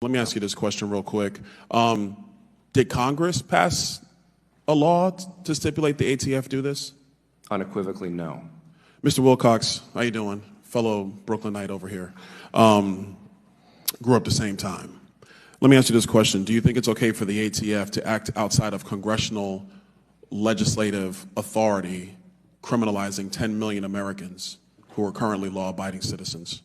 Let me ask you this question real quick. Did Congress pass a law to stipulate the ATF do this? Unequivocally, no. Mr. Wilcox, how you doing? Fellow Brooklynite over here. Grew up the same time. Let me ask you this question. Do you think it's okay for the ATF to act outside of congressional legislative authority, criminalizing 10 million Americans who are currently law-abiding citizens?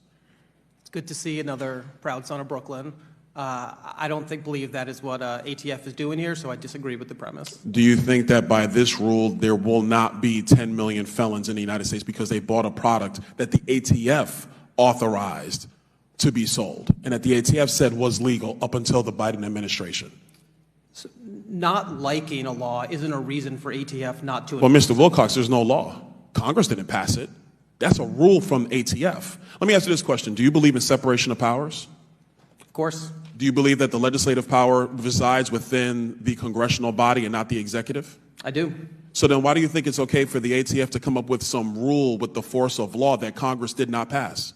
It's good to see another proud son of Brooklyn. I don't believe that is what ATF is doing here, so I disagree with the premise. Do you think that by this rule there will not be 10 million felons in the United States because they bought a product that the ATF authorized to be sold and that the ATF said was legal up until the Biden administration? So not liking a law isn't a reason for ATF not to. Well, Mr. Wilcox, there's no law. Congress didn't pass it. That's a rule from ATF. Let me ask you this question. Do you believe in separation of powers? Of course. Do you believe that the legislative power resides within the congressional body and not the executive? I do. So then why do you think it's okay for the ATF to come up with some rule with the force of law that Congress did not pass?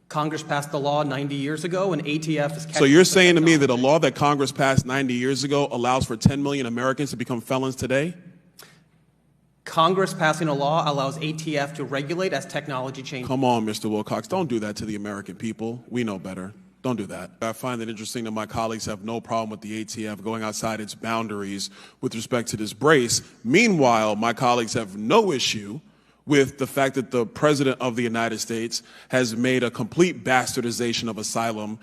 Congress passed the law 90 years ago, and ATF is catching. So you're saying to me that a law that Congress passed 90 years ago allows for 10 million Americans to become felons today? Congress passing a law allows ATF to regulate as technology changes. Come on, Mr. Wilcox. Don't do that to the American people. We know better. Don't do that. I find it interesting that my colleagues have no problem with the ATF going outside its boundaries with respect to this brace. Meanwhile, my colleagues have no issue with the fact that the President of the United States has made a complete bastardization of asylum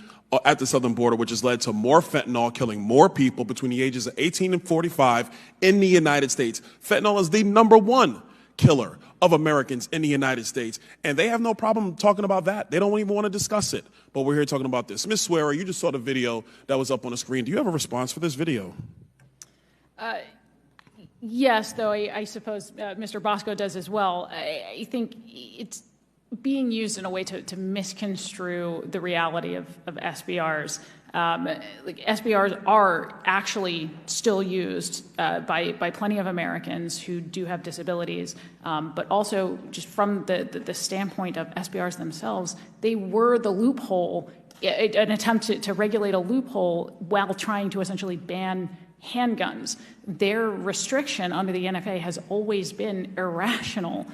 at the southern border, which has led to more fentanyl killing more people between the ages of 18 and 45 in the United States. Fentanyl is the #1 killer of Americans in the United States, and they have no problem talking about that. They don't even want to discuss it, but we're here talking about this. Ms. Swearer, you just saw the video that was up on the screen. Do you have a response for this video? Yes, though I suppose Mr. Bosco does as well. I think it's being used in a way to misconstrue the reality of SBRs. SBRs are actually still used by plenty of Americans who do have disabilities, but also just from the standpoint of SBRs themselves, they were the loophole, an attempt to regulate a loophole while trying to essentially ban handguns. Their restriction under the NFA has always been irrational.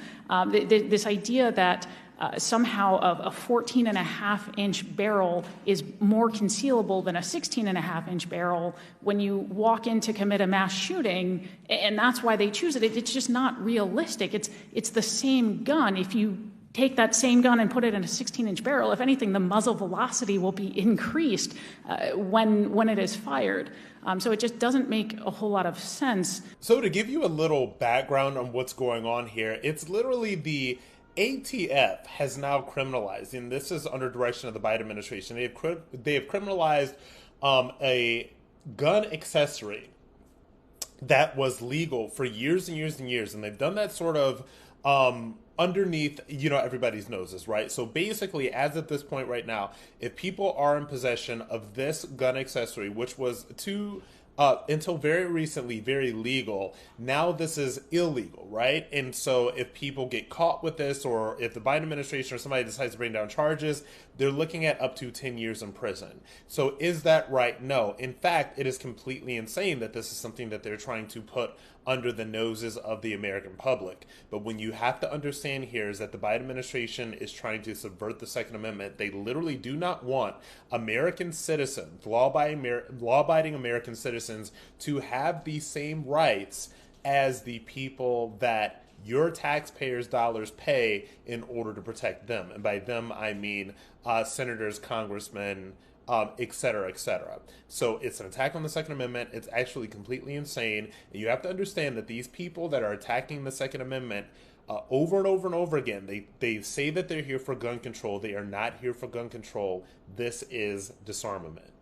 This idea that somehow a 14.5-inch barrel is more concealable than a 16.5-inch barrel when you walk in to commit a mass shooting, and that's why they choose it. It's just not realistic. It's the same gun. If you take that same gun and put it in a 16-inch barrel, if anything, the muzzle velocity will be increased when it is fired. So it just doesn't make a whole lot of sense. So to give you a little background on what's going on here, it's literally the ATF has now criminalized, and this is under direction of the Biden administration. They have criminalized a gun accessory that was legal for years and years and years, and they've done that sort of underneath, everybody's noses, right? So basically, as at this point right now, if people are in possession of this gun accessory, which was until very recently very legal, now this is illegal, right? And so if people get caught with this, or if the Biden administration or somebody decides to bring down charges, they're looking at up to 10 years in prison. So is that right? No. In fact, it is completely insane that this is something that they're trying to put under the noses of the American public. But when you have to understand here is that the Biden administration is trying to subvert the Second Amendment. They literally do not want American citizens, law-abiding American citizens, to have the same rights as the people that your taxpayers' dollars pay in order to protect them. And by them, I mean senators, congressmen, et cetera, et cetera. So it's an attack on the Second Amendment. It's actually completely insane. And you have to understand that these people that are attacking the Second Amendment over and over and over again, they say that they're here for gun control. They are not here for gun control. This is disarmament.